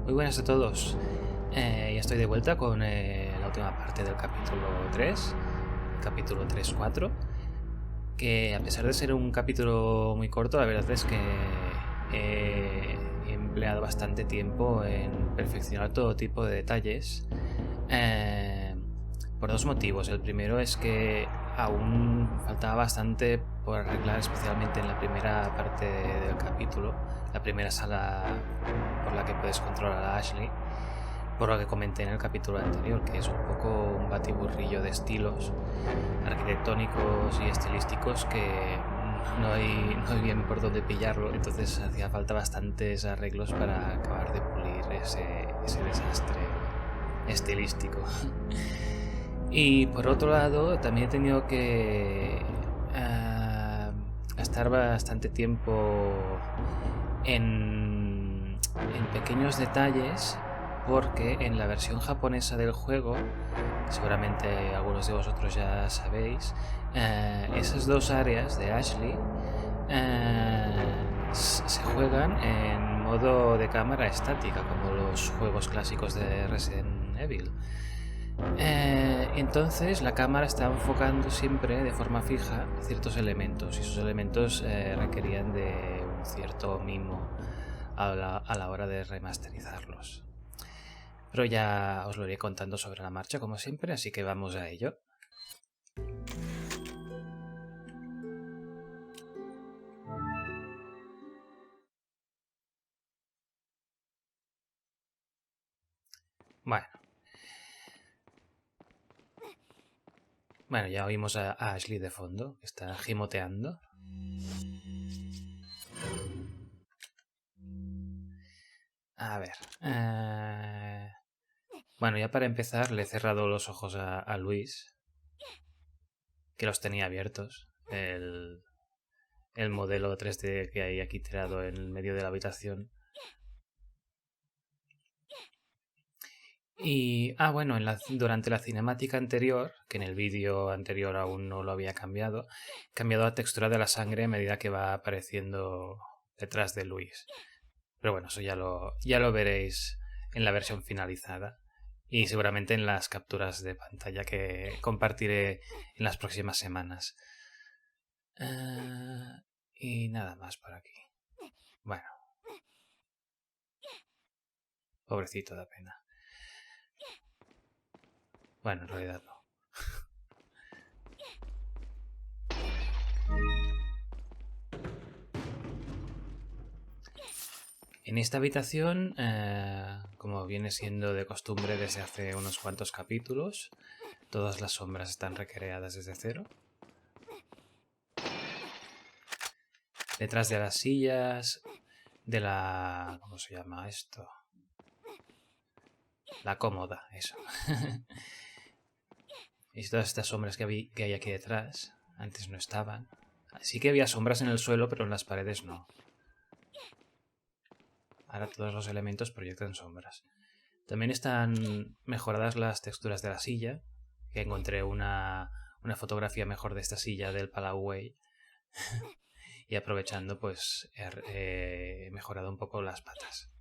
Muy buenas a todos. Ya estoy de vuelta con la última parte del capítulo 3, capítulo 3-4, que a pesar de ser un capítulo muy corto, la verdad es que he empleado bastante tiempo en perfeccionar todo tipo de detalles, por dos motivos. El primero es que aún faltaba bastante por arreglar, especialmente en la primera parte del capítulo, la primera sala por la que puedes controlar a Ashley, por lo que comenté en el capítulo anterior, que es un poco un batiburrillo de estilos arquitectónicos y estilísticos que no hay bien por dónde pillarlo. Entonces hacía falta bastantes arreglos para acabar de pulir ese desastre estilístico. Y por otro lado, también he tenido que gastar bastante tiempo en pequeños detalles, porque en la versión japonesa del juego, seguramente algunos de vosotros ya sabéis, esas dos áreas de Ashley se juegan en modo de cámara estática, como los juegos clásicos de Resident Evil. Entonces la cámara está enfocando siempre de forma fija ciertos elementos, y esos elementos requerían de un cierto mimo a la hora de remasterizarlos. Pero ya os lo iré contando sobre la marcha, como siempre, así que vamos a ello. Bueno, ya oímos a Ashley de fondo, que está gimoteando. A ver. Bueno, ya para empezar le he cerrado los ojos a Luis, que los tenía abiertos. El modelo 3D que hay aquí tirado en el medio de la habitación. Y, bueno, durante la cinemática anterior, que en el vídeo anterior aún no lo había cambiado, he cambiado la textura de la sangre a medida que va apareciendo detrás de Luis. Pero bueno, eso ya lo veréis en la versión finalizada y seguramente en las capturas de pantalla que compartiré en las próximas semanas. Y nada más por aquí. Bueno. Pobrecito, da pena. Bueno, en realidad no. En esta habitación, como viene siendo de costumbre desde hace unos cuantos capítulos, todas las sombras están recreadas desde cero. Detrás de las sillas, de la... ¿cómo se llama esto? La cómoda, eso. Y todas estas sombras que hay aquí detrás, antes no estaban. Sí que había sombras en el suelo, pero en las paredes no. Ahora todos los elementos proyectan sombras. También están mejoradas las texturas de la silla, que encontré una fotografía mejor de esta silla del Palau Way. Y aprovechando, pues he mejorado un poco las patas.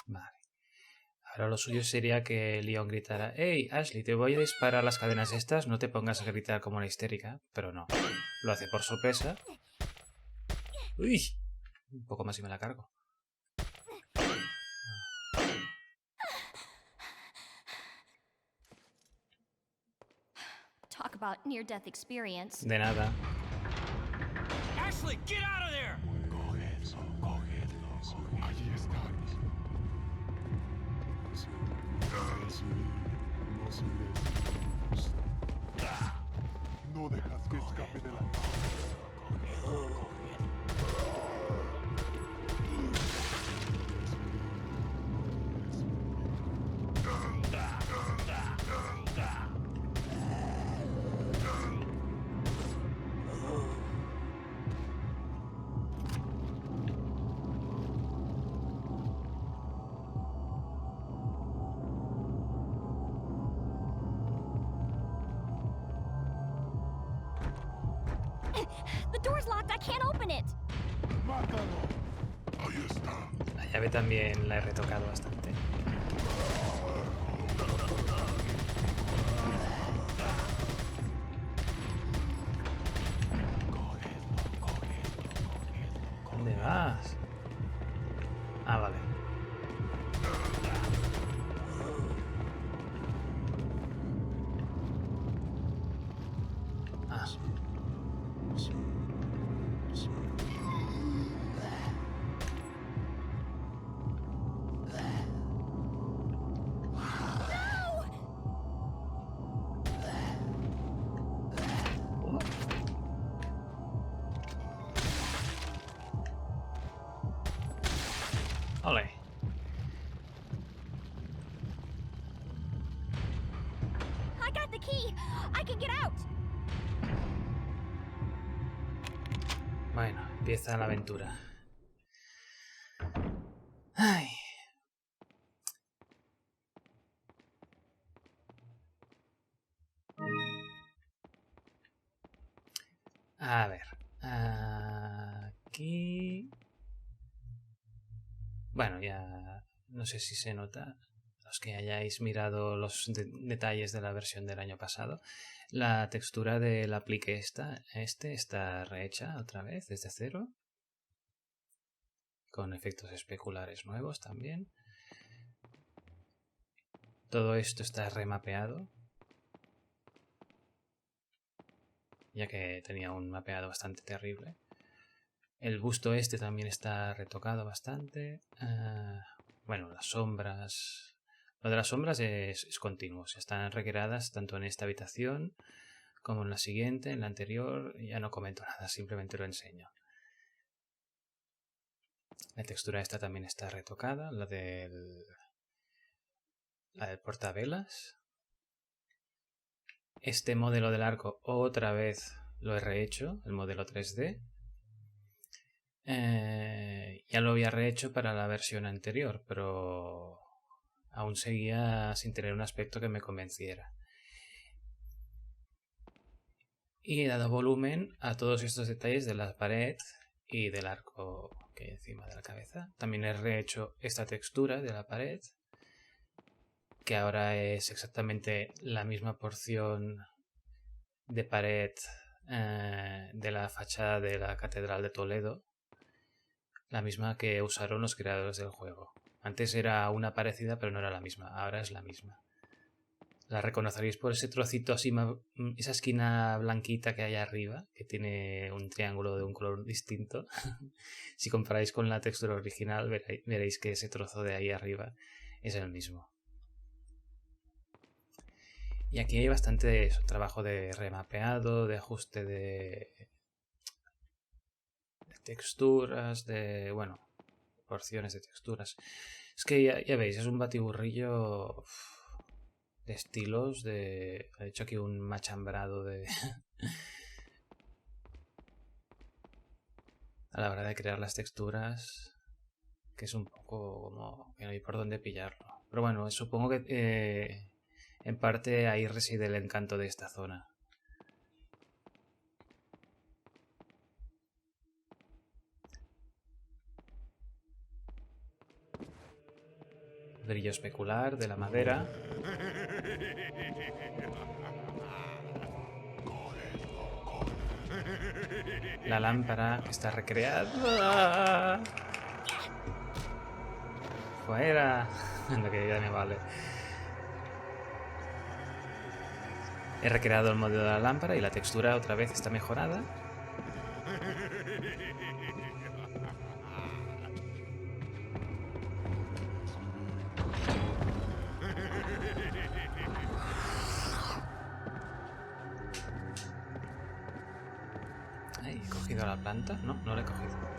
Vale. Ahora lo suyo sería que Leon gritara: «¡Hey, Ashley, te voy a disparar las cadenas estas, no te pongas a gritar como una histérica!». Pero no, lo hace por sorpresa. ¡Uy! Un poco más y me la cargo. Talk about near-death experience. De nada. Ashley, get out of there! No dejas que escape de la... The door's locked. I can't open it. La llave también la he retocado bastante. ¿Dónde vas? Ah, vale. Ah. Ole. I got the key. I can get out. Bueno, empieza la aventura. Ay. A ver. Aquí... Bueno, ya no sé si se nota, los que hayáis mirado los detalles de la versión del año pasado, la textura del aplique está rehecha otra vez desde cero, con efectos especulares nuevos también. Todo esto está remapeado, ya que tenía un mapeado bastante terrible. El busto también está retocado bastante. Bueno, las sombras... Lo de las sombras es continuo. Están recreadas tanto en esta habitación como en la siguiente, en la anterior. Ya no comento nada, simplemente lo enseño. La textura esta también está retocada. La del portavelas. Este modelo del arco otra vez lo he rehecho, el modelo 3D. Ya lo había rehecho para la versión anterior, pero aún seguía sin tener un aspecto que me convenciera. Y he dado volumen a todos estos detalles de la pared y del arco que hay encima de la cabeza. También he rehecho esta textura de la pared, que ahora es exactamente la misma porción de pared de la fachada de la Catedral de Toledo, la misma que usaron los creadores del juego. Antes era una parecida, pero no era la misma. Ahora es la misma. La reconoceréis por ese trocito así, esa esquina blanquita que hay arriba, que tiene un triángulo de un color distinto. Si comparáis con la textura original, veréis que ese trozo de ahí arriba es el mismo. Y aquí hay bastante trabajo de remapeado, de ajuste de texturas, de, bueno, porciones de texturas. Es que ya veis, es un batiburrillo de estilos, he hecho aquí un machambrado de a la hora de crear las texturas, que es un poco como que no hay por dónde pillarlo. Pero bueno, supongo que en parte ahí reside el encanto de esta zona. Brillo especular de la madera. La lámpara está recreada. ¡Fuera! Lo que ya me vale. He recreado el modelo de la lámpara y la textura otra vez está mejorada. ¿He cogido la planta? No, no la he cogido.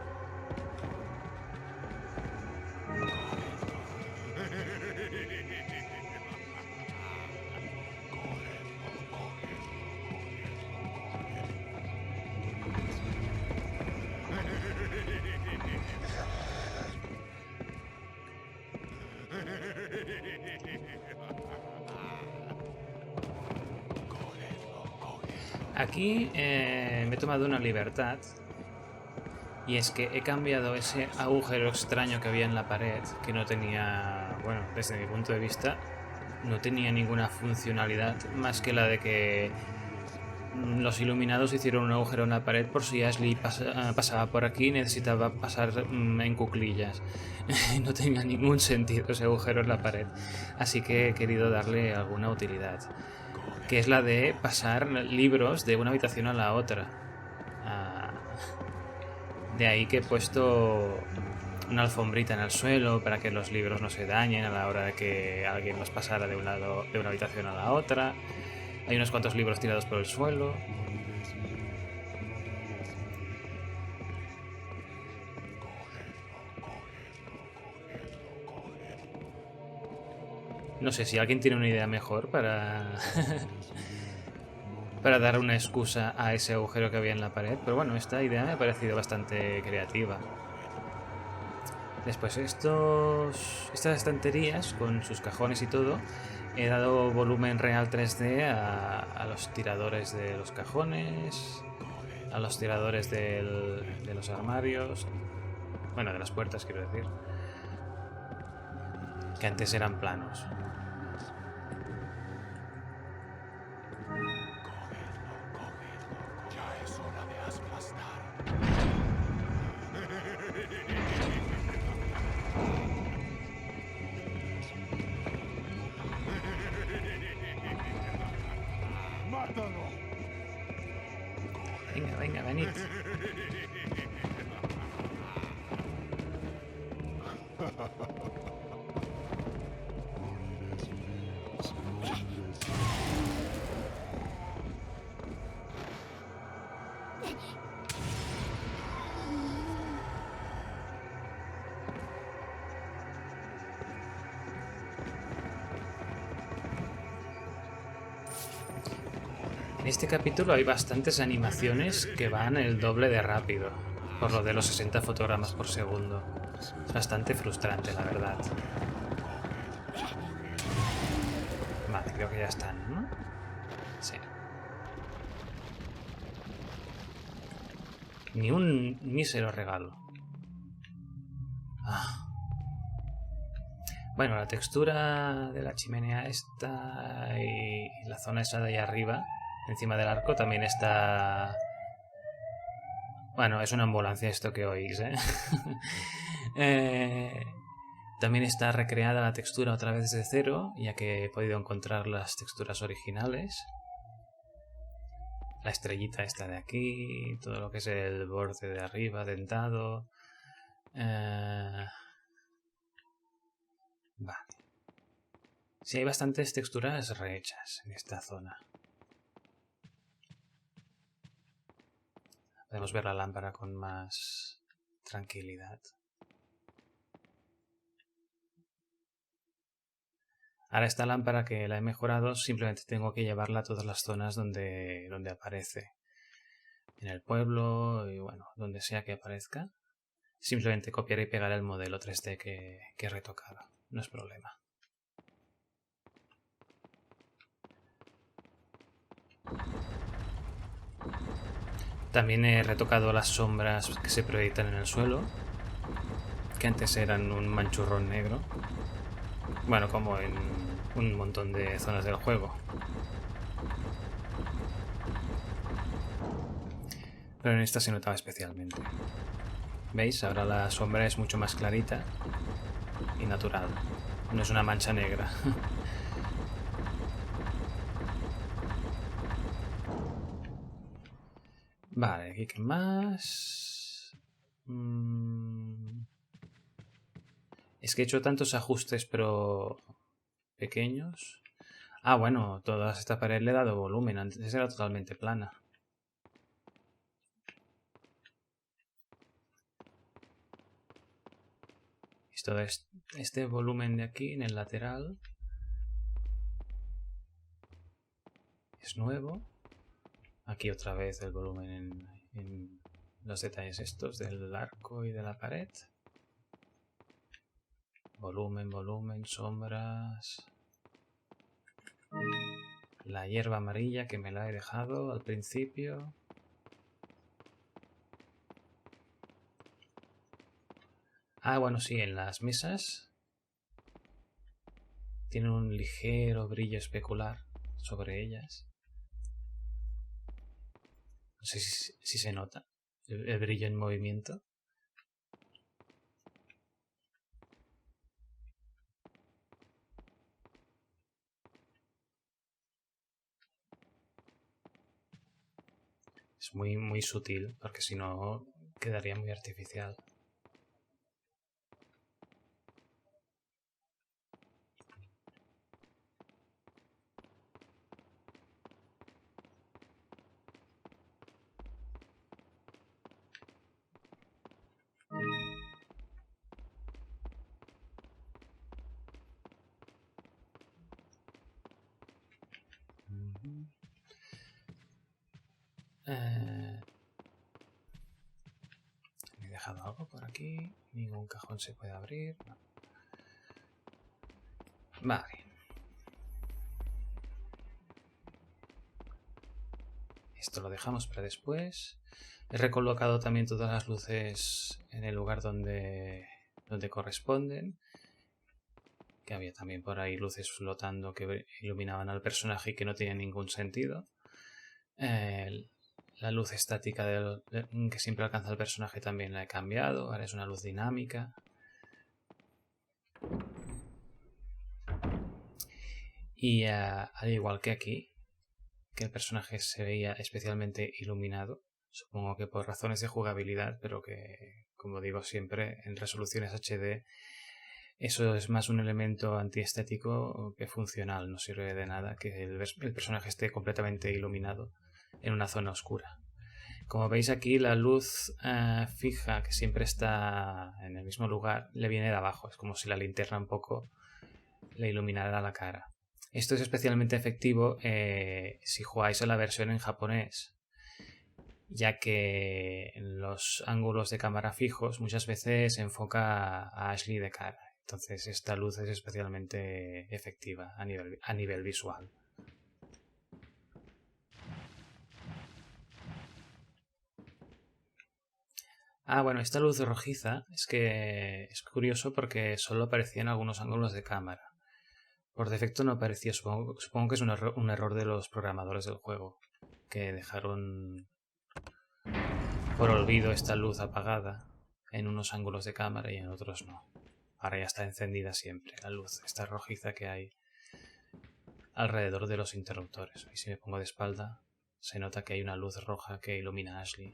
Aquí me he tomado una libertad. Y es que he cambiado ese agujero extraño que había en la pared, que no tenía, bueno, desde mi punto de vista, no tenía ninguna funcionalidad más que la de que los iluminados hicieron un agujero en la pared por si Ashley pasaba por aquí y necesitaba pasar en cuclillas. No tenía ningún sentido ese agujero en la pared. Así que he querido darle alguna utilidad, que es la de pasar libros de una habitación a la otra. De ahí que he puesto una alfombrita en el suelo para que los libros no se dañen a la hora de que alguien los pasara de un lado de una habitación a la otra. Hay unos cuantos libros tirados por el suelo. No sé si alguien tiene una idea mejor para para dar una excusa a ese agujero que había en la pared, pero bueno, esta idea me ha parecido bastante creativa. Después estas estanterías con sus cajones y todo, he dado volumen real 3D a los tiradores de los cajones, a los tiradores de los armarios, bueno, de las puertas quiero decir, que antes eran planos. Venga, venga, venid. En este capítulo hay bastantes animaciones que van el doble de rápido, por lo de los 60 fotogramas por segundo. Es bastante frustrante, la verdad. Vale, creo que ya están, ¿no? Sí. Ni un mísero regalo. Ah. Bueno, la textura de la chimenea esta y la zona esa de ahí arriba, encima del arco, también está... Bueno, es una ambulancia esto que oís, ¿eh? También está recreada la textura otra vez desde cero, ya que he podido encontrar las texturas originales. La estrellita esta de aquí, todo lo que es el borde de arriba, dentado. Vale. Sí, hay bastantes texturas rehechas en esta zona. Podemos ver la lámpara con más tranquilidad. Ahora esta lámpara que la he mejorado, simplemente tengo que llevarla a todas las zonas donde aparece. En el pueblo y bueno, donde sea que aparezca. Simplemente copiar y pegar el modelo 3D que he retocado. No es problema. También he retocado las sombras que se proyectan en el suelo, que antes eran un manchurrón negro. Bueno, como en un montón de zonas del juego. Pero en esta se notaba especialmente. ¿Veis? Ahora la sombra es mucho más clarita y natural. No es una mancha negra. Vale, aquí qué más. Es que he hecho tantos ajustes, pero pequeños. Ah, bueno, toda esta pared le he dado volumen. Antes era totalmente plana. Esto es este volumen de aquí en el lateral. Es nuevo. Aquí otra vez el volumen en los detalles estos del arco y de la pared. Volumen, volumen, sombras. La hierba amarilla que me la he dejado al principio. Ah, bueno, sí, en las mesas tienen un ligero brillo especular sobre ellas. No sé si se nota el brillo en movimiento. Es muy, muy sutil, porque si no quedaría muy artificial. Me he dejado algo por aquí. Ningún cajón se puede abrir. No. Vale. Esto lo dejamos para después. He recolocado también todas las luces en el lugar donde corresponden. Que había también por ahí luces flotando que iluminaban al personaje y que no tenían ningún sentido. La luz estática que siempre alcanza el personaje también la he cambiado. Ahora es una luz dinámica. Y al igual que aquí, que el personaje se veía especialmente iluminado, supongo que por razones de jugabilidad, pero que, como digo siempre, en resoluciones HD eso es más un elemento antiestético que funcional. No sirve de nada que el personaje esté completamente iluminado en una zona oscura. Como veis aquí, la luz fija, que siempre está en el mismo lugar, le viene de abajo. Es como si la linterna un poco le iluminara la cara. Esto es especialmente efectivo si jugáis a la versión en japonés, ya que en los ángulos de cámara fijos muchas veces se enfoca a Ashley de cara. Entonces esta luz es especialmente efectiva a nivel visual. Ah, bueno, esta luz rojiza es que es curioso porque solo aparecía en algunos ángulos de cámara. Por defecto no aparecía, supongo que es un error de los programadores del juego, que dejaron por olvido esta luz apagada en unos ángulos de cámara y en otros no. Ahora ya está encendida siempre la luz, esta rojiza que hay alrededor de los interruptores. Y si me pongo de espalda, se nota que hay una luz roja que ilumina a Ashley.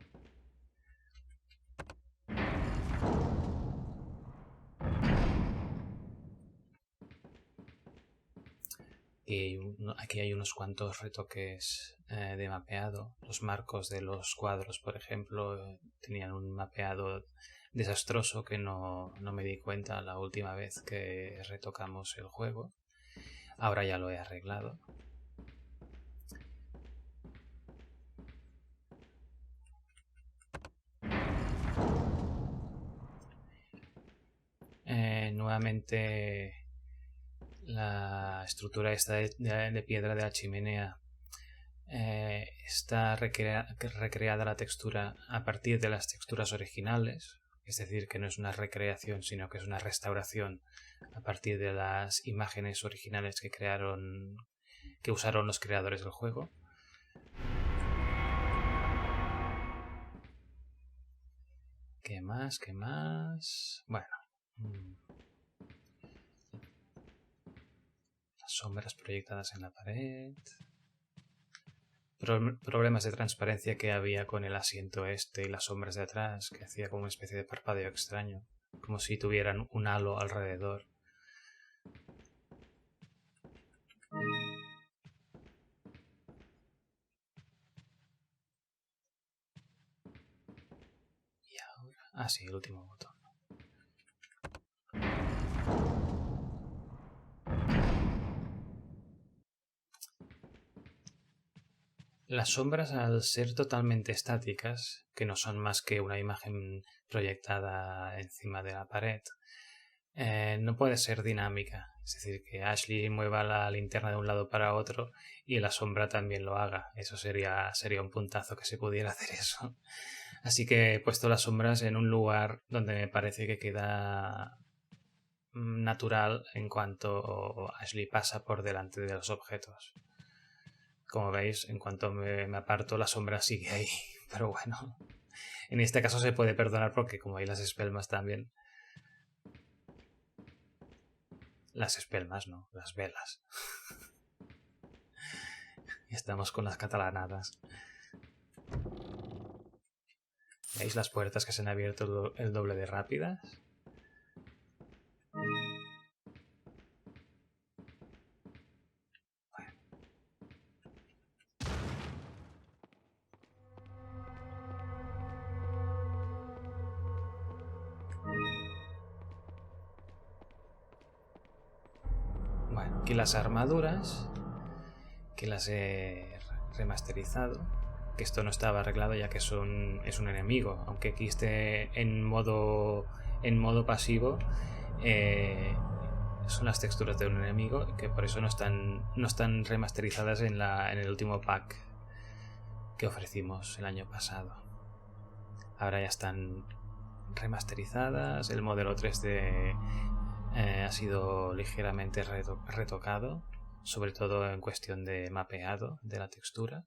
Y aquí hay unos cuantos retoques de mapeado. Los marcos de los cuadros, por ejemplo, tenían un mapeado desastroso que no me di cuenta la última vez que retocamos el juego. Ahora ya lo he arreglado. Nuevamente la estructura esta de piedra de la chimenea está recreada la textura a partir de las texturas originales, es decir, que no es una recreación sino que es una restauración a partir de las imágenes originales que usaron los creadores del juego. ¿Qué más? ¿Qué más? Bueno, las sombras proyectadas en la pared. Problemas de transparencia que había con el asiento este y las sombras de atrás, que hacía como una especie de parpadeo extraño, como si tuvieran un halo alrededor. Y ahora... Ah, sí, el último botón. Las sombras, al ser totalmente estáticas, que no son más que una imagen proyectada encima de la pared, no puede ser dinámica. Es decir, que Ashley mueva la linterna de un lado para otro y la sombra también lo haga. Eso sería un puntazo que se pudiera hacer eso. Así que he puesto las sombras en un lugar donde me parece que queda natural en cuanto Ashley pasa por delante de los objetos. Como veis, en cuanto me aparto, la sombra sigue ahí. Pero bueno, en este caso se puede perdonar porque como hay las espelmas también... Las espelmas, no, las velas. Estamos con las catalanadas. ¿Veis las puertas que se han abierto el doble de rápidas? Bueno, aquí las armaduras, que las he remasterizado, que esto no estaba arreglado ya que es un enemigo, aunque aquí esté en modo pasivo, son las texturas de un enemigo, que por eso no están remasterizadas en el último pack que ofrecimos el año pasado. Ahora ya están remasterizadas, el modelo 3D ha sido ligeramente retocado, sobre todo en cuestión de mapeado de la textura.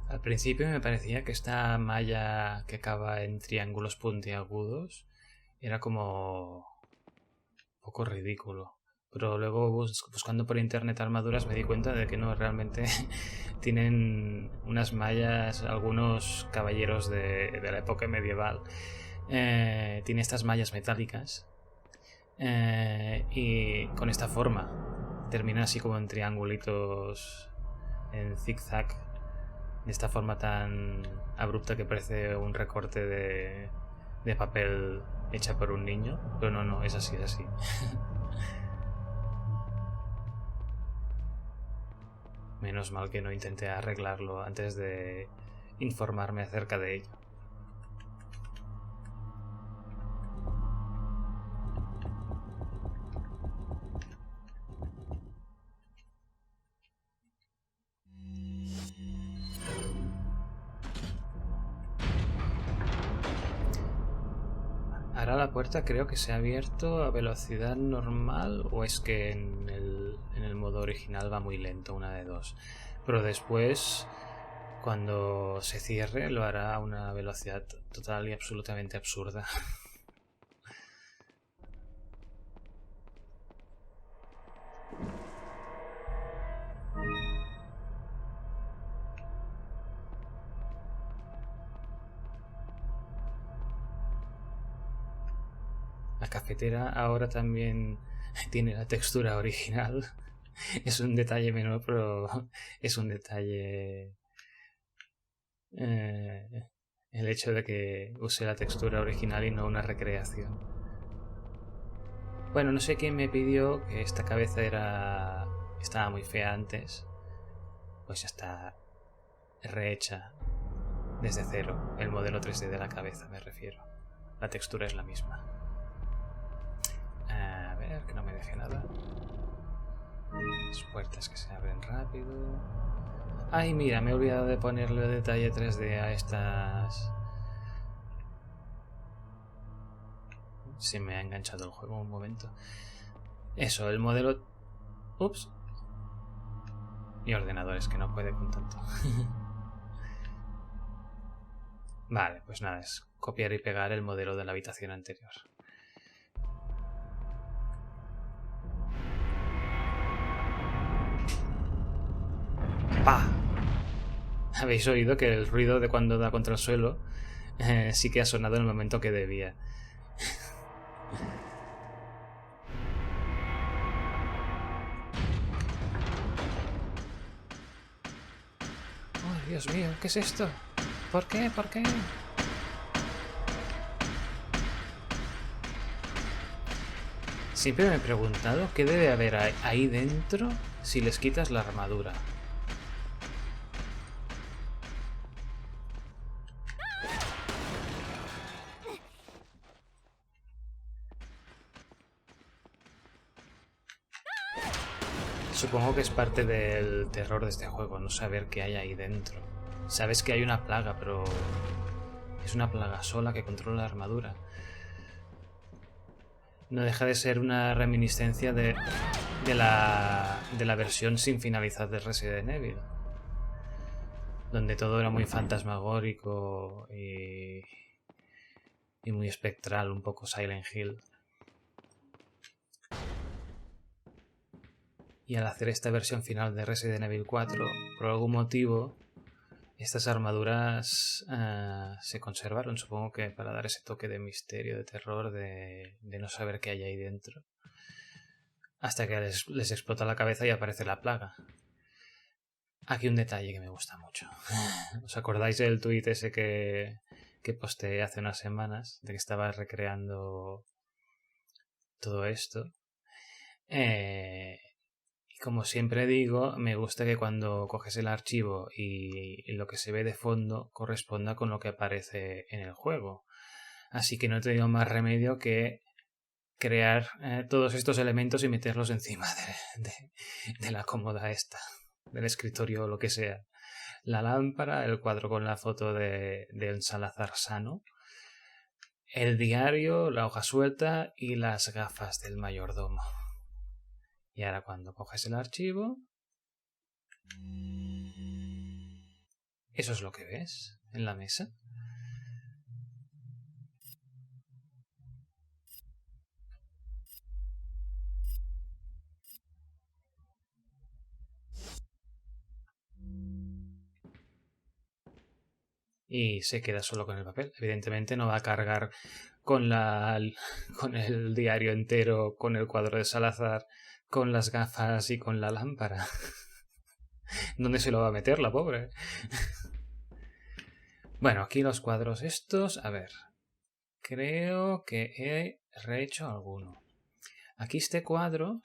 Al principio me parecía que esta malla que acaba en triángulos puntiagudos era como un poco ridículo. Pero luego buscando por internet armaduras me di cuenta de que no, realmente tienen unas mallas, algunos caballeros de la época medieval. Tiene estas mallas metálicas y con esta forma. Termina así como en triangulitos, en zigzag. De esta forma tan abrupta que parece un recorte de papel hecha por un niño. Pero no, es así. Menos mal que no intenté arreglarlo antes de informarme acerca de ello. Ahora la puerta creo que se ha abierto a velocidad normal, o es que en el modo original va muy lento, una de dos. Pero después, cuando se cierre, lo hará a una velocidad total y absolutamente absurda. La cafetera ahora también tiene la textura original. Es un detalle menor, pero es un detalle... el hecho de que use la textura original y no una recreación. Bueno, no sé quién me pidió que esta cabeza estaba muy fea antes. Pues ya está rehecha desde cero. El modelo 3D de la cabeza me refiero. La textura es la misma. A ver, que no me deje nada. Las puertas que se abren rápido. Ay, mira, me he olvidado de ponerle detalle 3D a estas. Se me ha enganchado el juego un momento. Eso, el modelo... Ups. Mi ordenador es que no puede con tanto. Vale, pues nada, es copiar y pegar el modelo de la habitación anterior. ¡Pah! Habéis oído que el ruido de cuando da contra el suelo sí que ha sonado en el momento que debía. Oh, Dios mío, ¿qué es esto? ¿Por qué? ¿Por qué? Siempre me he preguntado qué debe haber ahí dentro si les quitas la armadura. Supongo que es parte del terror de este juego, no saber qué hay ahí dentro. Sabes que hay una plaga, pero es una plaga sola que controla la armadura. No deja de ser una reminiscencia de la versión sin finalizar de Resident Evil, donde todo era muy fantasmagórico y muy espectral, un poco Silent Hill. Y al hacer esta versión final de Resident Evil 4, por algún motivo, estas armaduras se conservaron, supongo que para dar ese toque de misterio, de terror, de no saber qué hay ahí dentro. Hasta que les explota la cabeza y aparece la plaga. Aquí un detalle que me gusta mucho. ¿Os acordáis del tuit ese que posteé hace unas semanas? De que estaba recreando todo esto. Y como siempre digo, me gusta que cuando coges el archivo y lo que se ve de fondo corresponda con lo que aparece en el juego. Así que no he tenido más remedio que crear todos estos elementos y meterlos encima de la cómoda esta, del escritorio o lo que sea. La lámpara, el cuadro con la foto de Salazar sano, el diario, la hoja suelta y las gafas del mayordomo. Y ahora cuando coges el archivo, eso es lo que ves en la mesa. Y se queda solo con el papel. Evidentemente no va a cargar con el diario entero, con el cuadro de Salazar, con las gafas y con la lámpara. ¿Dónde se lo va a meter la pobre? Bueno, aquí los cuadros estos, a ver, creo que he rehecho alguno. Aquí este cuadro,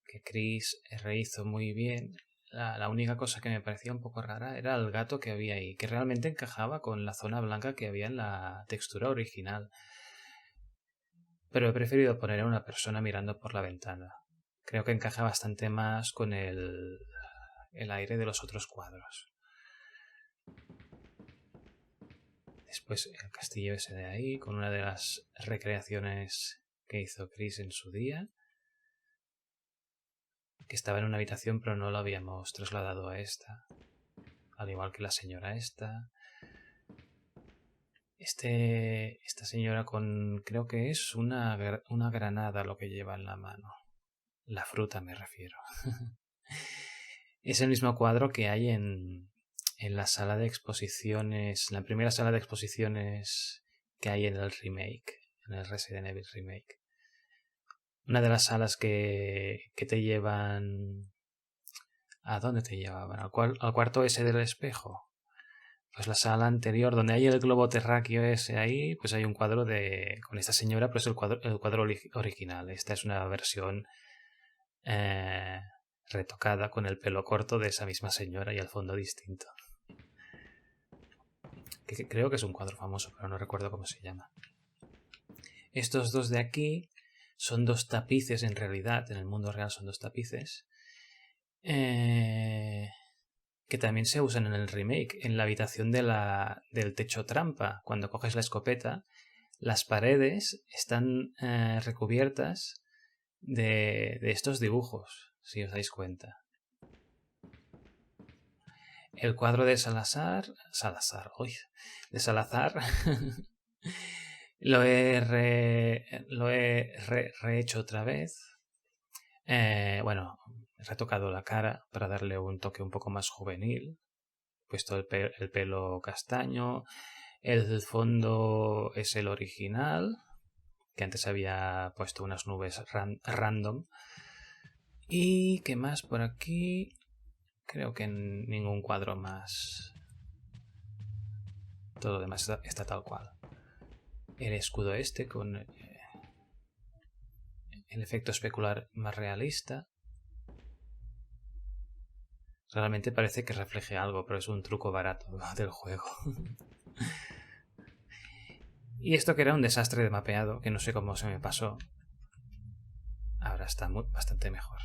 que Chris rehizo muy bien, la única cosa que me parecía un poco rara era el gato que había ahí, que realmente encajaba con la zona blanca que había en la textura original. Pero he preferido poner a una persona mirando por la ventana. Creo que encaja bastante más con el aire de los otros cuadros. Después el castillo ese de ahí, con una de las recreaciones que hizo Chris en su día, que estaba en una habitación pero no lo habíamos trasladado a esta, al igual que la señora esta. Esta señora con, creo que es una granada lo que lleva en la mano. La fruta me refiero. Es el mismo cuadro que hay en la sala de exposiciones, la primera sala de exposiciones que hay en el remake, en el Resident Evil Remake. Una de las salas que te llevan... ¿A dónde te llevaban? ¿Al cuarto ese del espejo? Pues la sala anterior, donde hay el globo terráqueo ese ahí, pues hay un cuadro con esta señora, pero es el cuadro original. Esta es una versión retocada con el pelo corto de esa misma señora y el fondo distinto. Que creo que es un cuadro famoso, pero no recuerdo cómo se llama. Estos dos de aquí son dos tapices, en realidad, en el mundo real son dos tapices, que también se usan en el remake, en la habitación del techo trampa. Cuando coges la escopeta, las paredes están recubiertas de estos dibujos, si os dais cuenta. El cuadro de Salazar, lo he rehecho otra vez. Bueno, he retocado la cara para darle un toque un poco más juvenil. puesto el pelo castaño. El fondo es el original, que antes había puesto unas nubes random. ¿Y qué más por aquí? Creo que ningún cuadro más. Todo lo demás está tal cual. El escudo este con el efecto especular más realista. Realmente parece que refleje algo, pero es un truco barato del juego. Y esto que era un desastre de mapeado, que no sé cómo se me pasó, ahora está bastante mejor.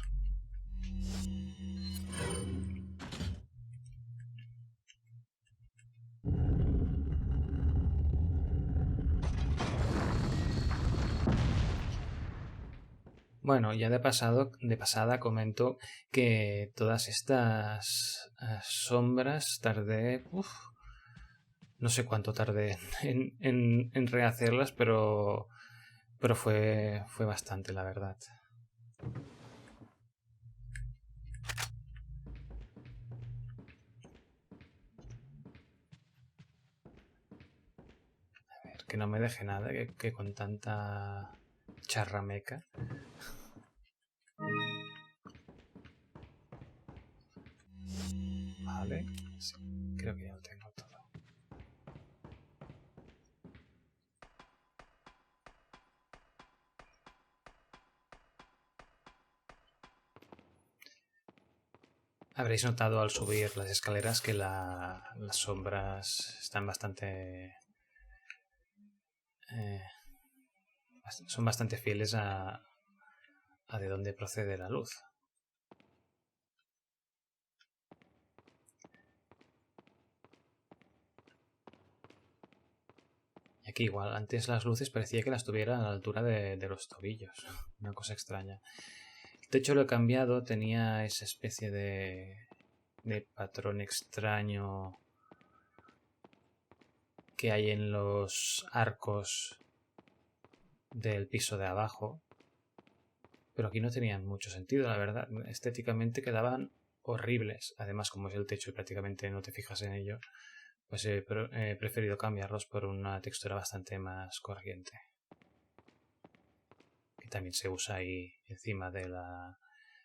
Bueno, ya de pasada comento que todas estas sombras tardé... no sé cuánto tardé en rehacerlas, pero fue bastante, la verdad. A ver, que no me deje nada, que con tanta charrameca. Vale, sí, creo que ya lo tengo todo. Habréis notado al subir las escaleras que las sombras están bastante... son bastante fieles a de dónde procede la luz. Y aquí igual, antes las luces parecía que las tuviera a la altura de los tobillos. Una cosa extraña. El techo lo he cambiado, tenía esa especie de patrón extraño que hay en los arcos del piso de abajo. Pero aquí no tenían mucho sentido, la verdad. Estéticamente quedaban horribles. Además, como es el techo y prácticamente no te fijas en ello, pues he preferido cambiarlos por una textura bastante más corriente. Que también se usa ahí encima de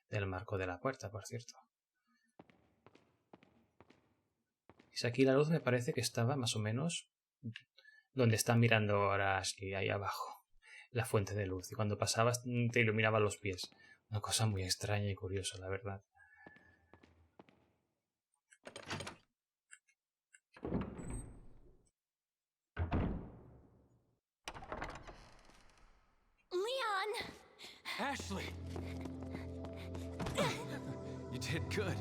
del marco de la puerta, por cierto. Y aquí la luz me parece que estaba más o menos donde está mirando ahora Ashley, ahí abajo. La fuente de luz. Y cuando pasabas te iluminaba los pies. Una cosa muy extraña y curiosa, la verdad. Leon! Ashley! You did good.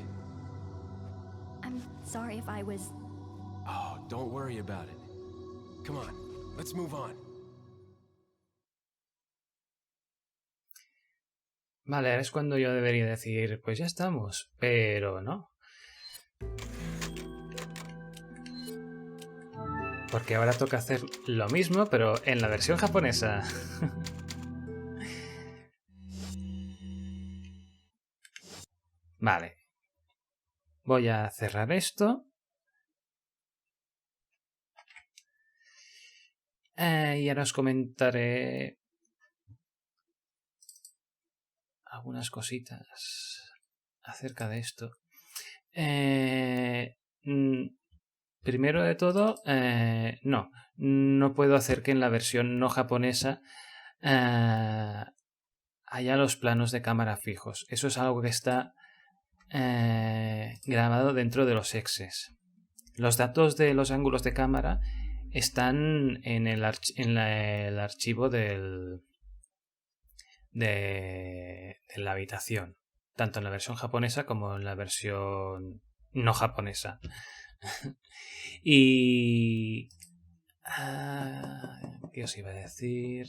I'm sorry if I was... Oh, don't worry about it. Come on, let's move on. Vale, ahora es cuando yo debería decir, pues ya estamos, pero no. Porque ahora toca hacer lo mismo, pero en la versión japonesa. Vale. Voy a cerrar esto. Y ahora os comentaré algunas cositas acerca de esto. Primero de todo, no puedo hacer que en la versión no japonesa haya los planos de cámara fijos. Eso es algo que está grabado dentro de los exes. Los datos de los ángulos de cámara están en el archivo de la habitación, tanto en la versión japonesa como en la versión no japonesa. Y... ¿qué os iba a decir?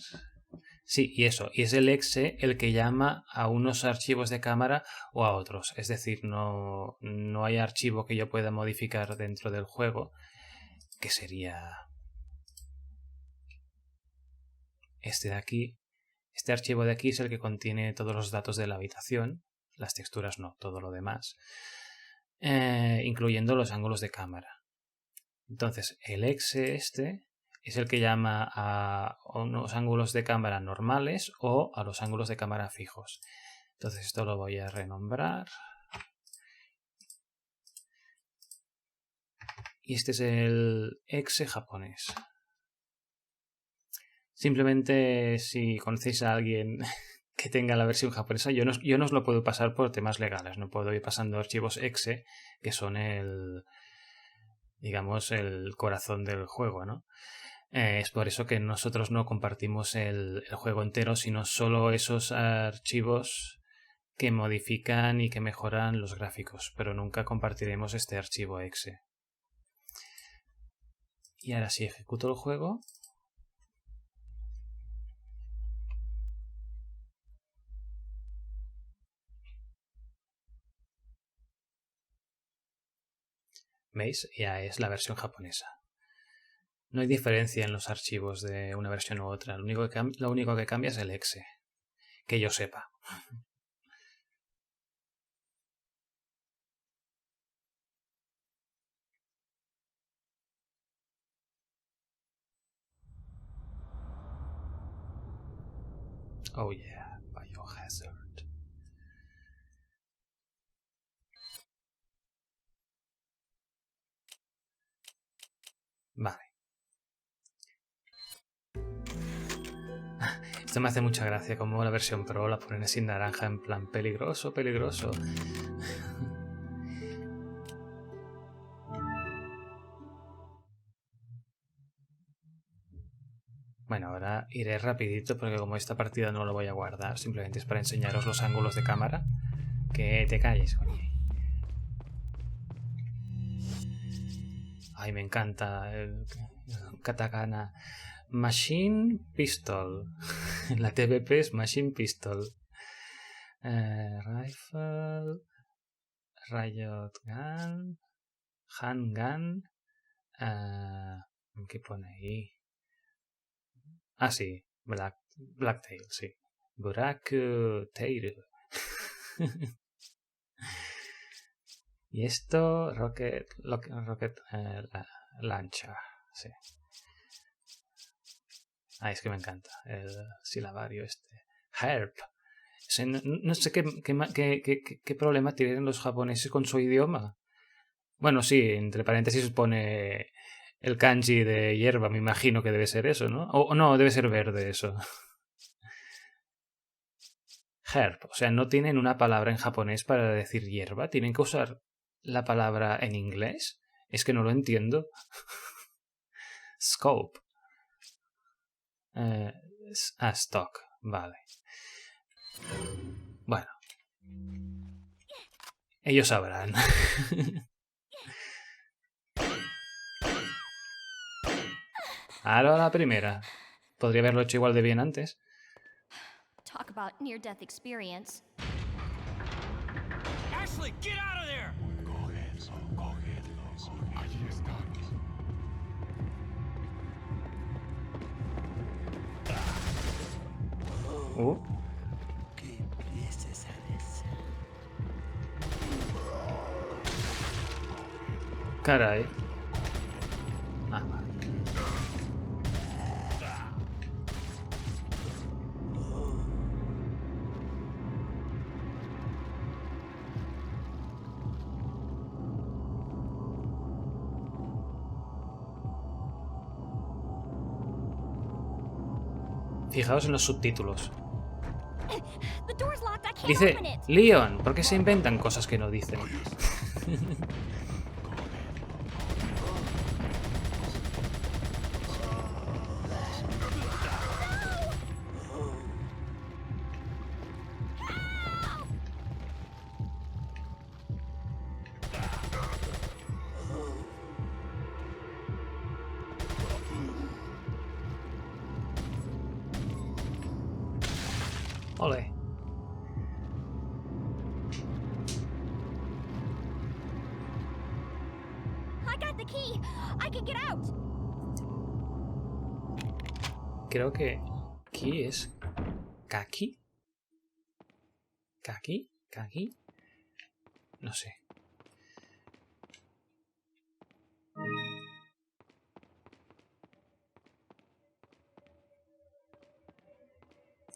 Sí, y eso. Y es el exe el que llama a unos archivos de cámara o a otros. Es decir, no hay archivo que yo pueda modificar dentro del juego, que sería este de aquí. Este archivo de aquí es el que contiene todos los datos de la habitación. Las texturas no, todo lo demás. incluyendo los ángulos de cámara. Entonces, el exe este es el que llama a unos ángulos de cámara normales o a los ángulos de cámara fijos. Entonces, esto lo voy a renombrar. Y este es el exe japonés. Simplemente si conocéis a alguien que tenga la versión japonesa, yo no os lo puedo pasar por temas legales. No puedo ir pasando archivos exe, que son digamos, el corazón del juego, ¿no? Es por eso que nosotros no compartimos el juego entero, sino solo esos archivos que modifican y que mejoran los gráficos, pero nunca compartiremos este archivo exe. Y ahora si ejecuto el juego, ¿veis? Ya es la versión japonesa. No hay diferencia en los archivos de una versión u otra. Lo único que cambia es el exe. Que yo sepa. Oh yeah, Biohazard. Vale. Esto me hace mucha gracia, como la versión Pro la ponen así naranja en plan peligroso, peligroso. Bueno, ahora iré rapidito porque como esta partida no lo voy a guardar, simplemente es para enseñaros los ángulos de cámara. Que te calles, coño. Ay, me encanta el katakana. Machine Pistol. La TVP es Machine Pistol. Rifle. Riot Gun. Handgun. ¿Qué pone ahí? Ah, sí. Blacktail, sí. Blacktail. Y esto, Rocket Launcher, sí. Ah, es que me encanta el silabario este. Herb. O sea, no sé qué problema tienen los japoneses con su idioma. Bueno, sí, entre paréntesis pone el kanji de hierba, me imagino que debe ser eso, ¿no? O no, debe ser verde eso. Herb, o sea, no tienen una palabra en japonés para decir hierba, tienen que usar la palabra en inglés. Es que no lo entiendo. Scope. Stock, vale. Bueno. Ellos sabrán. Ahora a la primera. Podría haberlo hecho igual de bien antes. Talk about near-death experience. Ashley, get out of there! Caray. Ah, vale. Fijaos en los subtítulos. The door's locked. I can't Dice, open it. Leon, ¿por qué se inventan cosas que no dicen? Ole. I got the key. I can get out. Creo que aquí es Kaki. ¿Kaki? ¿Kaki? No sé.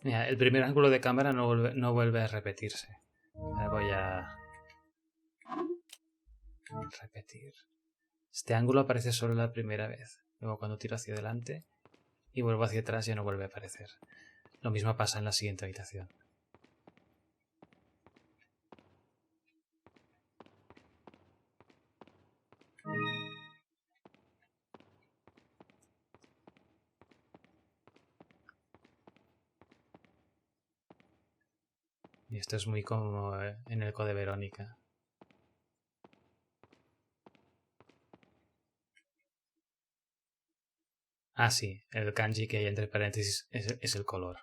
Mira, el primer ángulo de cámara no vuelve a repetirse. Ahora voy a repetir. Este ángulo aparece solo la primera vez. Luego cuando tiro hacia adelante y vuelvo hacia atrás ya no vuelve a aparecer. Lo mismo pasa en la siguiente habitación. Y esto es muy como en el Code Verónica. Ah, sí, el kanji que hay entre paréntesis es el color.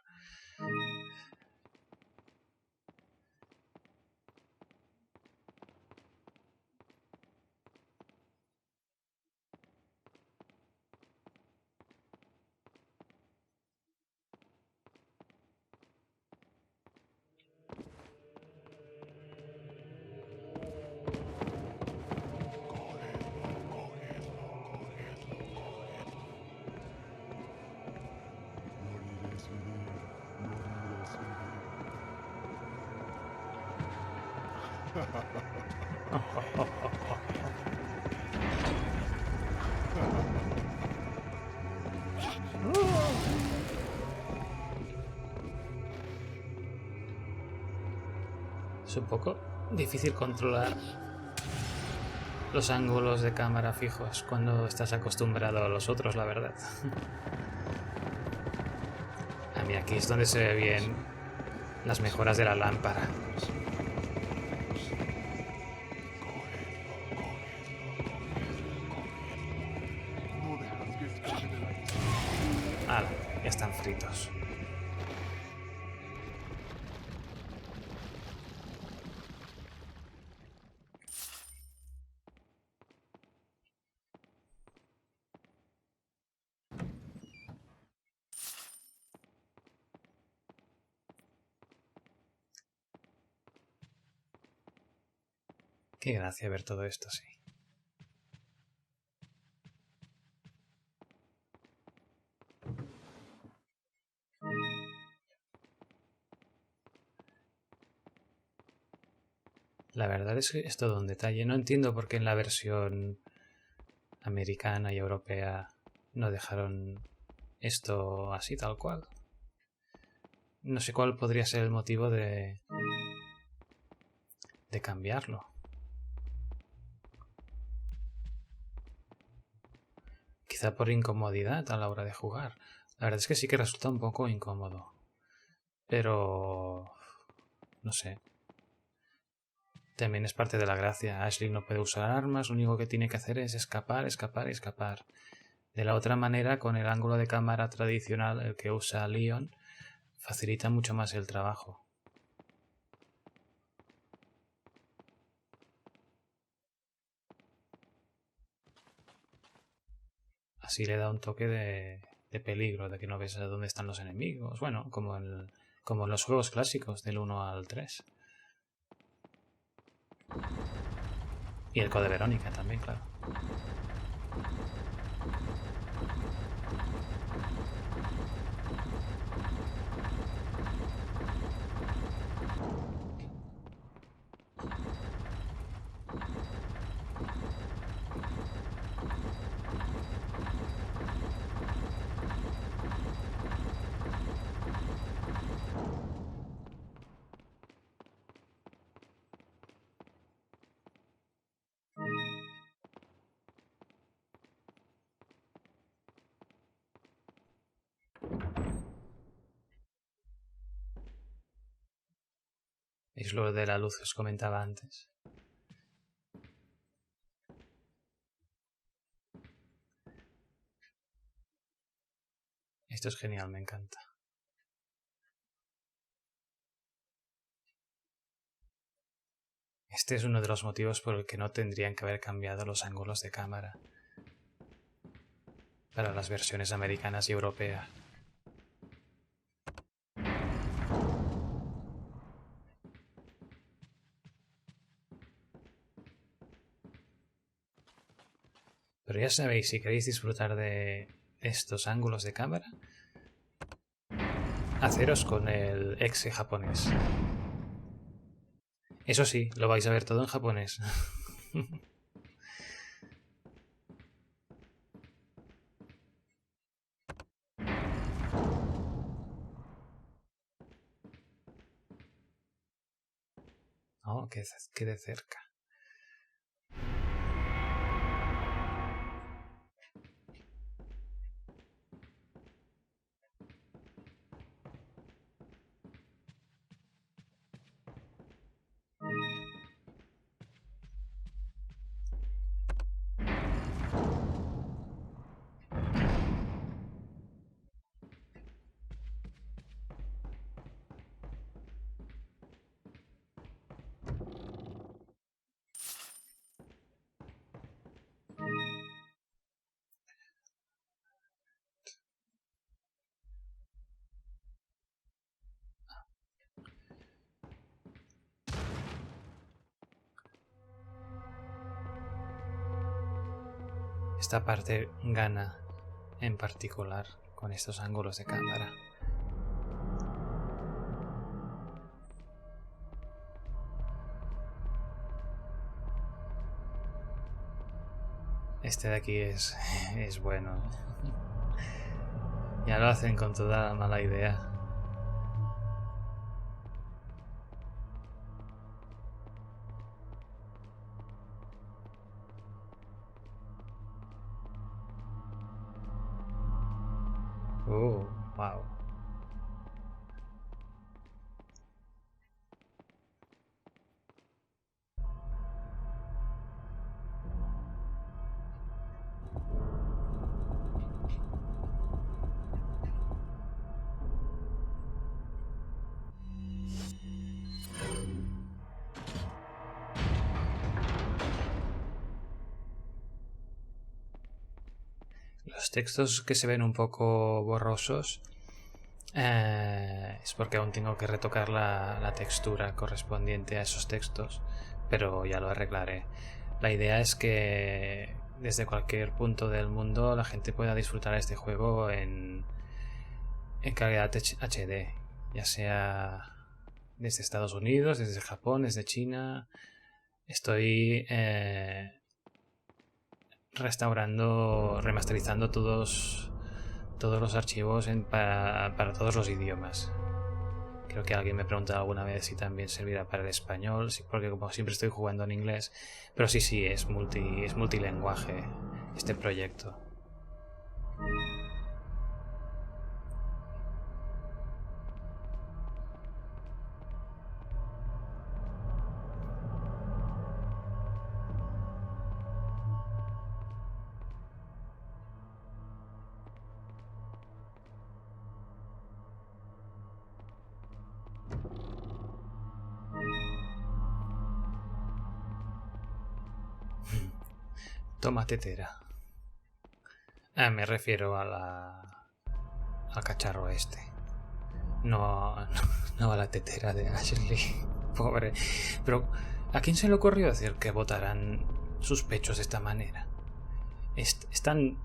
Es un poco difícil controlar los ángulos de cámara fijos cuando estás acostumbrado a los otros, la verdad. A mí aquí es donde se ve bien las mejoras de la lámpara. ¡Hala! Ya están fritos. Qué gracia ver todo esto así. La verdad es que es todo un detalle. No entiendo por qué en la versión americana y europea no dejaron esto así tal cual. No sé cuál podría ser el motivo de cambiarlo. Quizá por incomodidad a la hora de jugar. La verdad es que sí que resulta un poco incómodo. Pero... no sé. También es parte de la gracia. Ashley no puede usar armas, lo único que tiene que hacer es escapar, escapar, escapar. De la otra manera, con el ángulo de cámara tradicional, el que usa Leon, facilita mucho más el trabajo. Así le da un toque de peligro, de que no ves a dónde están los enemigos. Bueno, como en los juegos clásicos del 1 al 3. Y el Code Verónica también, claro. Es lo de la luz que os comentaba antes. Esto es genial, me encanta. Este es uno de los motivos por el que no tendrían que haber cambiado los ángulos de cámara para las versiones americanas y europeas. Pero ya sabéis, si queréis disfrutar de estos ángulos de cámara, haceros con el exe japonés. Eso sí, lo vais a ver todo en japonés. Oh, que de cerca. Esta parte gana en particular con estos ángulos de cámara. Este de aquí es bueno. Ya lo hacen con toda la mala idea. Wow. Los textos que se ven un poco borrosos es porque aún tengo que retocar la textura correspondiente a esos textos, pero ya lo arreglaré. La idea es que desde cualquier punto del mundo la gente pueda disfrutar este juego en calidad HD, ya sea desde Estados Unidos, desde Japón, desde China. Estoy remasterizando todos los archivos para todos los idiomas. Creo que alguien me preguntó alguna vez si también servirá para el español, sí, porque como siempre estoy jugando en inglés, pero sí, es multilenguaje este proyecto. Toma tetera. Me refiero al cacharro este. No a la tetera de Ashley. Pobre. Pero, ¿a quién se le ocurrió decir que botaran sus pechos de esta manera? Es tan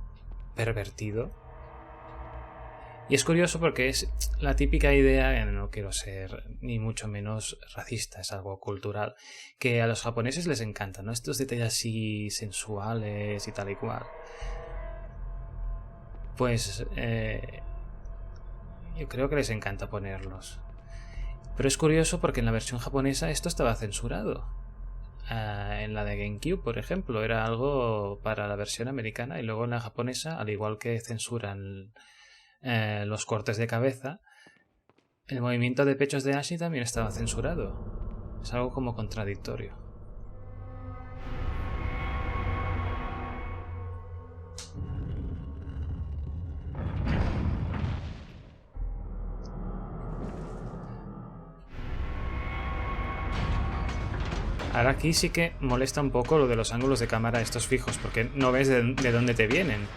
pervertido. Y es curioso porque es la típica idea, no quiero ser ni mucho menos racista, es algo cultural, que a los japoneses les encanta, ¿no? Estos detalles así sensuales y tal y cual. Pues yo creo que les encanta ponerlos. Pero es curioso porque en la versión japonesa esto estaba censurado. En la de GameCube, por ejemplo, era algo para la versión americana, y luego en la japonesa, al igual que censuran los cortes de cabeza, el movimiento de pechos de Ashley también estaba censurado. Es algo como contradictorio. Ahora aquí sí que molesta un poco lo de los ángulos de cámara estos fijos, porque no ves de dónde te vienen.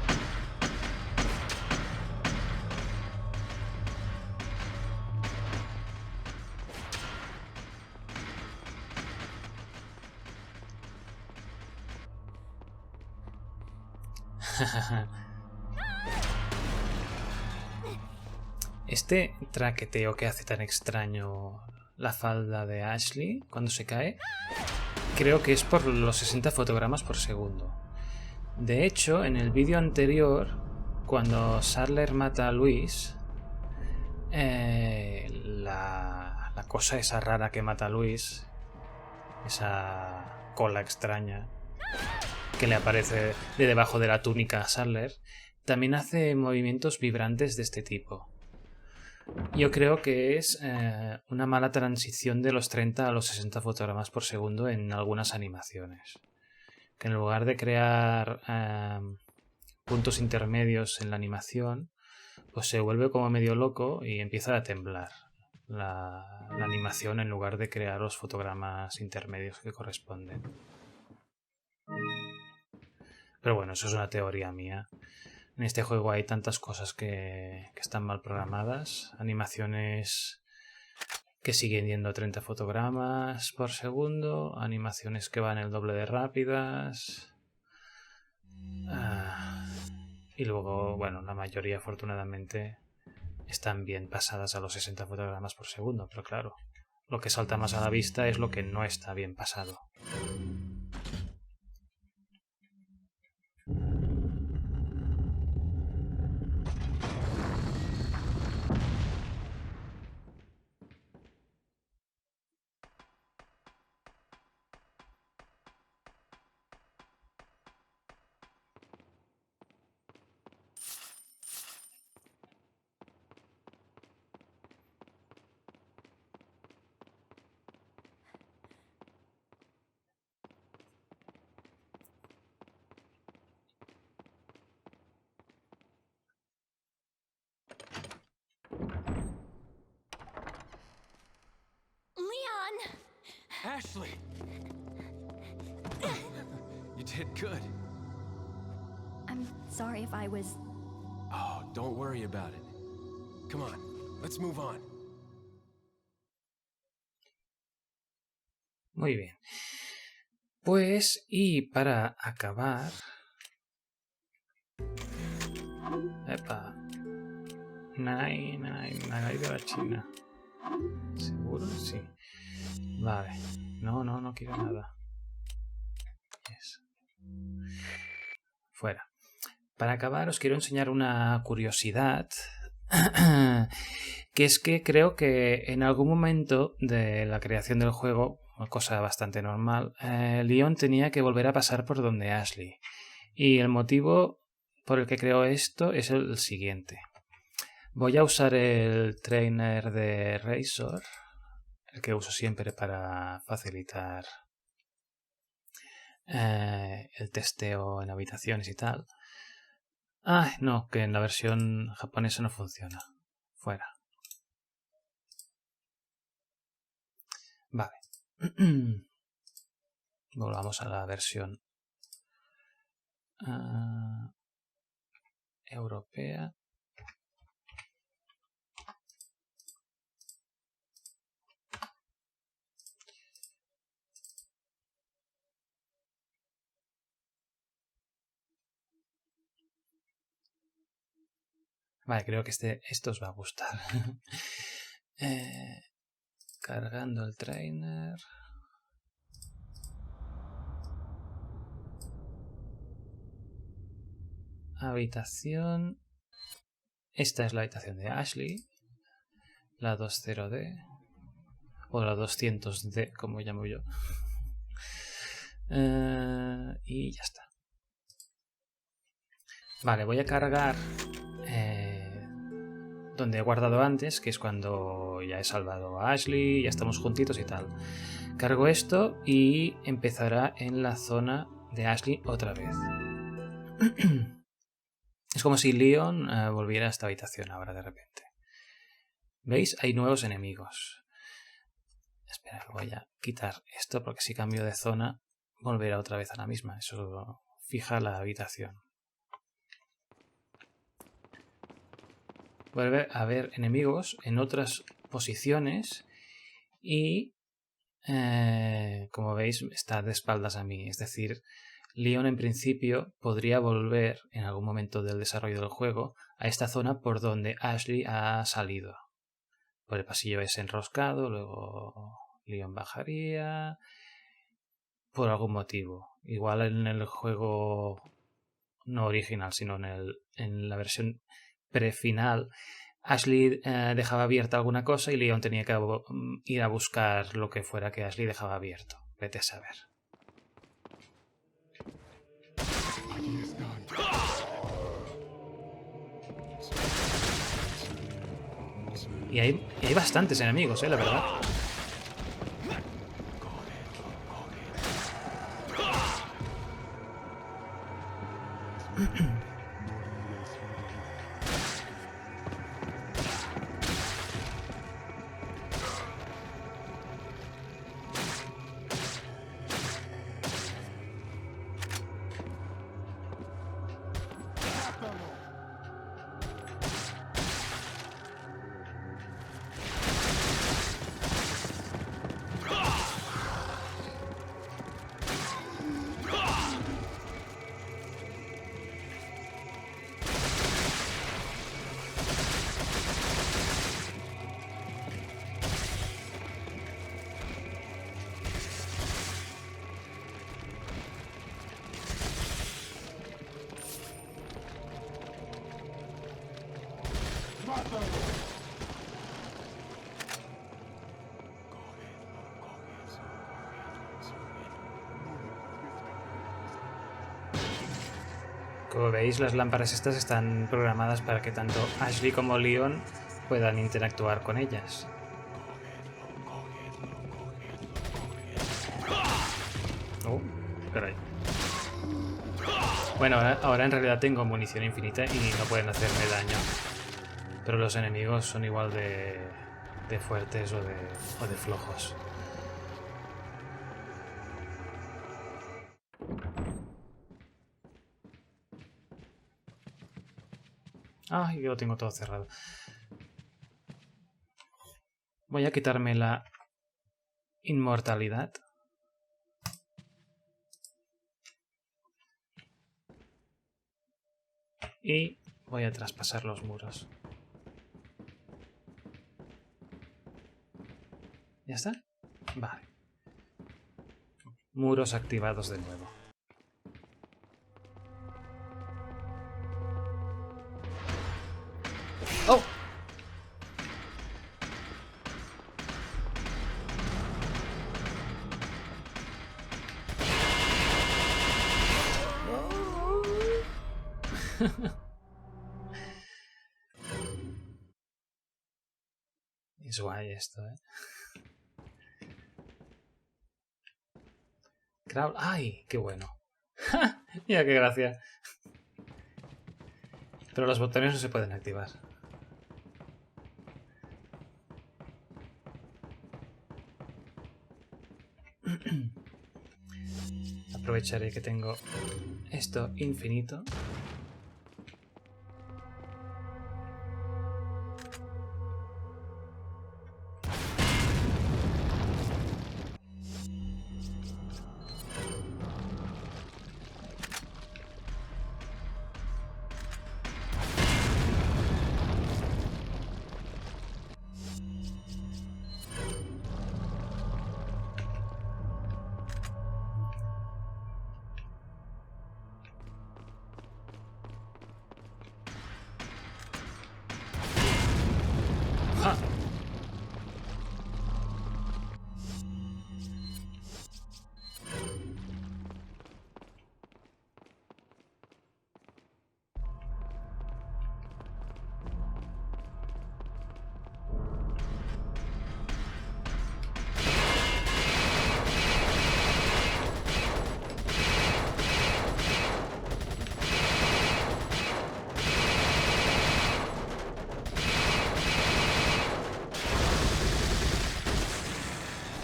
Este traqueteo que hace tan extraño la falda de Ashley cuando se cae, creo que es por los 60 fotogramas por segundo. De hecho, en el vídeo anterior, cuando Saddler mata a Luis, la cosa esa rara que mata a Luis, esa cola extraña que le aparece de debajo de la túnica a Saddler, también hace movimientos vibrantes de este tipo. Yo creo que es una mala transición de los 30 a los 60 fotogramas por segundo en algunas animaciones. Que en lugar de crear puntos intermedios en la animación, pues se vuelve como medio loco y empieza a temblar la animación en lugar de crear los fotogramas intermedios que corresponden. Pero bueno, eso es una teoría mía. En este juego hay tantas cosas que están mal programadas. Animaciones que siguen yendo a 30 fotogramas por segundo. Animaciones que van el doble de rápidas. Y luego, bueno, la mayoría afortunadamente están bien pasadas a los 60 fotogramas por segundo. Pero claro, lo que salta más a la vista es lo que no está bien pasado. Leon! Ashley! You did good. I'm sorry if I was... Oh, don't worry about it. Come on, let's move on. Muy bien. Pues, y para acabar... Epa. Nanay de la China. ¿Seguro? Sí. Vale. No quiero nada. Yes. Fuera. Para acabar os quiero enseñar una curiosidad. Que es que creo que en algún momento de la creación del juego, una cosa bastante normal, Leon tenía que volver a pasar por donde Ashley. Y el motivo por el que creo esto es el siguiente. Voy a usar el trainer de Razor, el que uso siempre para facilitar el testeo en habitaciones y tal. No, que en la versión japonesa no funciona. Fuera. Vale. Volvamos a la versión europea. Vale, creo que esto os va a gustar. Cargando el trainer. Habitación. Esta es la habitación de Ashley. La 20D. O la 200D, como llamo yo. Y ya está. Vale, voy a cargar donde he guardado antes, que es cuando ya he salvado a Ashley, ya estamos juntitos y tal. Cargo esto y empezará en la zona de Ashley otra vez. Es como si Leon volviera a esta habitación ahora de repente. ¿Veis? Hay nuevos enemigos. Espera, voy a quitar esto porque si cambio de zona volverá otra vez a la misma. Eso fija la habitación. Vuelve a haber enemigos en otras posiciones y, como veis, está de espaldas a mí. Es decir, Leon en principio podría volver en algún momento del desarrollo del juego a esta zona por donde Ashley ha salido. Por el pasillo ese enroscado, luego Leon bajaría por algún motivo. Igual en el juego no original, sino en la versión prefinal, Ashley dejaba abierta alguna cosa y Leon tenía que ir a buscar lo que fuera que Ashley dejaba abierto. Vete a saber. Y hay bastantes enemigos, la verdad. Como veis, las lámparas estas están programadas para que tanto Ashley como Leon puedan interactuar con ellas. Oh, caray. Bueno, ahora en realidad tengo munición infinita y no pueden hacerme daño. Pero los enemigos son igual de fuertes o de flojos. Ay, yo lo tengo todo cerrado. Voy a quitarme la inmortalidad. Y voy a traspasar los muros. ¿Ya está? Vale. Muros activados de nuevo. ¡Oh! Es guay esto, Crawl. ¡Ay! ¡Qué bueno! Mira qué gracia. Pero los botones no se pueden activar. Aprovecharé que tengo esto infinito.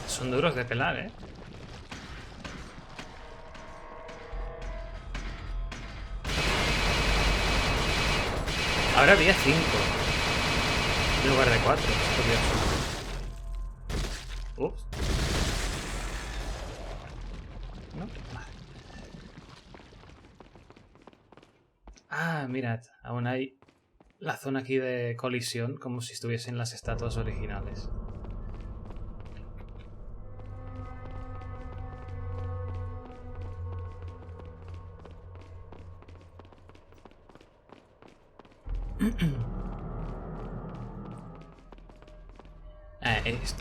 Son duros de pelar, Ahora había 5 en lugar de 4. Ups. ¿No? Vale. Ah, mirad, aún hay la zona aquí de colisión como si estuviesen las estatuas originales.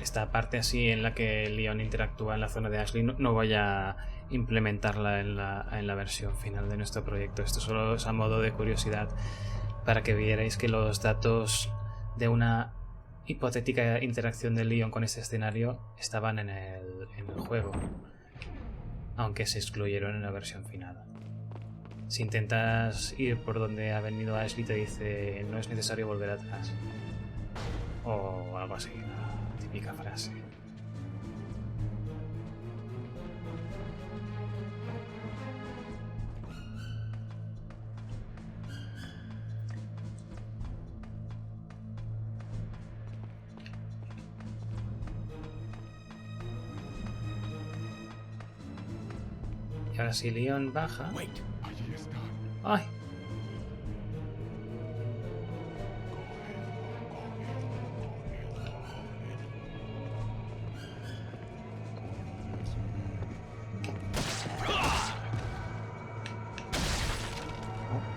Esta parte así en la que Leon interactúa en la zona de Ashley no voy a implementarla en la versión final de nuestro proyecto. Esto solo es a modo de curiosidad para que vierais que los datos de una hipotética interacción de Leon con este escenario estaban en el juego, aunque se excluyeron en la versión final. Si intentas ir por donde ha venido Ashley, te dice no es necesario volver atrás o algo así, la típica frase. Y ahora si Leon baja... Wait. ¡Ay!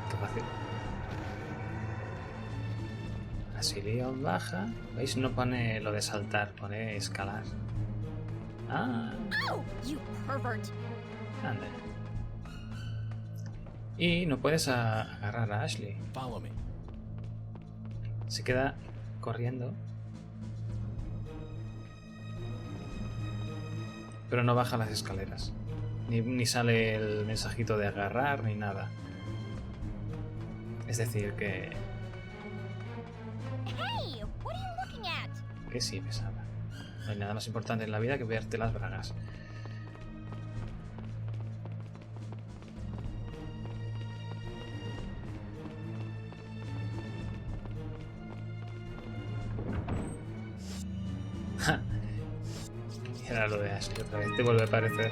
¡Qué fácil! Así Leon baja. ¿Veis? No pone lo de saltar, pone escalar. ¡Ah! Oh, you pervert. Anda. Y no puedes agarrar a Ashley. Follow me. Se queda corriendo. Pero no baja las escaleras. Ni sale el mensajito de agarrar ni nada. Es decir que... Hey, what are you looking at? Que sí, pesada. No hay nada más importante en la vida que verte las bragas. Era lo de Ashley otra vez, te vuelve a aparecer.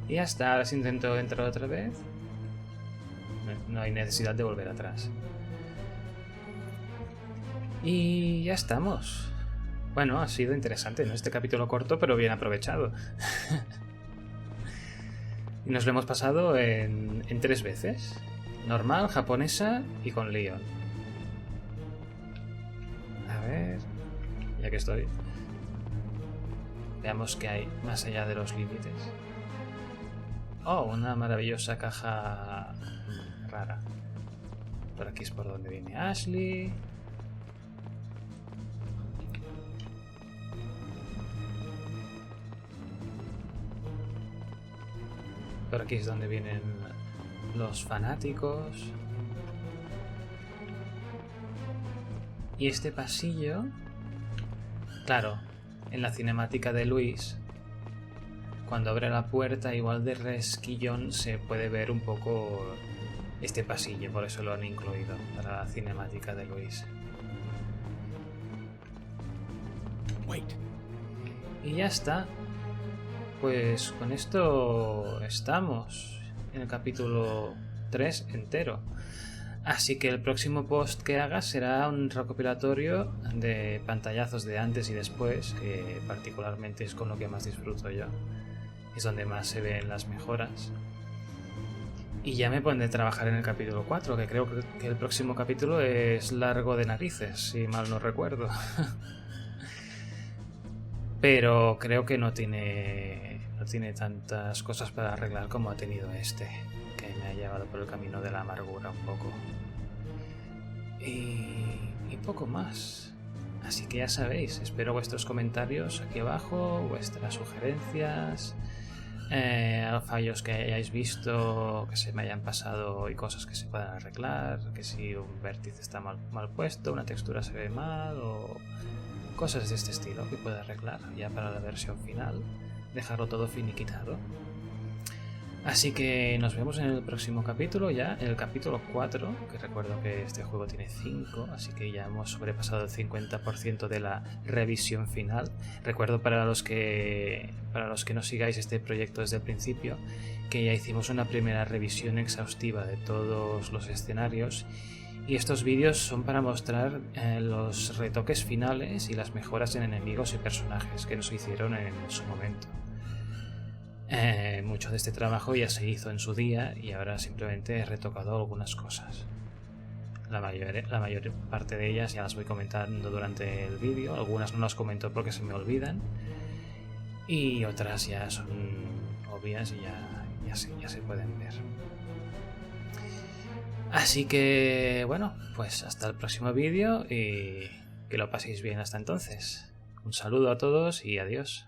Y ya está, ahora si intento entrar otra vez. No hay necesidad de volver atrás. Y ya estamos. Bueno, ha sido interesante, ¿no? Este capítulo corto, pero bien aprovechado. Y nos lo hemos pasado en 3 veces. Normal, japonesa y con Leon. A ver... Ya que estoy. Veamos qué hay más allá de los límites. Oh, una maravillosa caja rara. Por aquí es por donde viene Ashley. Por aquí es donde vienen los fanáticos. Y este pasillo... Claro, en la cinemática de Luis, cuando abre la puerta, igual de resquillón, se puede ver un poco este pasillo. Por eso lo han incluido para la cinemática de Luis. Wait. Y ya está. Pues con esto estamos en el capítulo 3 entero. Así que el próximo post que haga será un recopilatorio de pantallazos de antes y después, que particularmente es con lo que más disfruto yo. Es donde más se ven las mejoras. Y ya me pondré a trabajar en el capítulo 4, que creo que el próximo capítulo es largo de narices, si mal no recuerdo. Pero creo que no tiene tantas cosas para arreglar como ha tenido este, que me ha llevado por el camino de la amargura un poco. Y poco más. Así que ya sabéis, espero vuestros comentarios aquí abajo, vuestras sugerencias, fallos que hayáis visto, que se me hayan pasado y cosas que se puedan arreglar, que si un vértice está mal puesto, una textura se ve mal o cosas de este estilo que pueda arreglar ya para la versión final, dejarlo todo finiquitado. Así que nos vemos en el próximo capítulo, ya en el capítulo 4, que recuerdo que este juego tiene 5, así que ya hemos sobrepasado el 50% de la revisión final. Recuerdo para los que no sigáis este proyecto desde el principio, que ya hicimos una primera revisión exhaustiva de todos los escenarios, y estos vídeos son para mostrar los retoques finales y las mejoras en enemigos y personajes que nos hicieron en su momento. Mucho de este trabajo ya se hizo en su día y ahora simplemente he retocado algunas cosas. La mayor parte de ellas ya las voy comentando durante el vídeo, algunas no las comento porque se me olvidan y otras ya son obvias y ya se pueden ver. Así que bueno, pues hasta el próximo vídeo y que lo paséis bien hasta entonces. Un saludo a todos y adiós.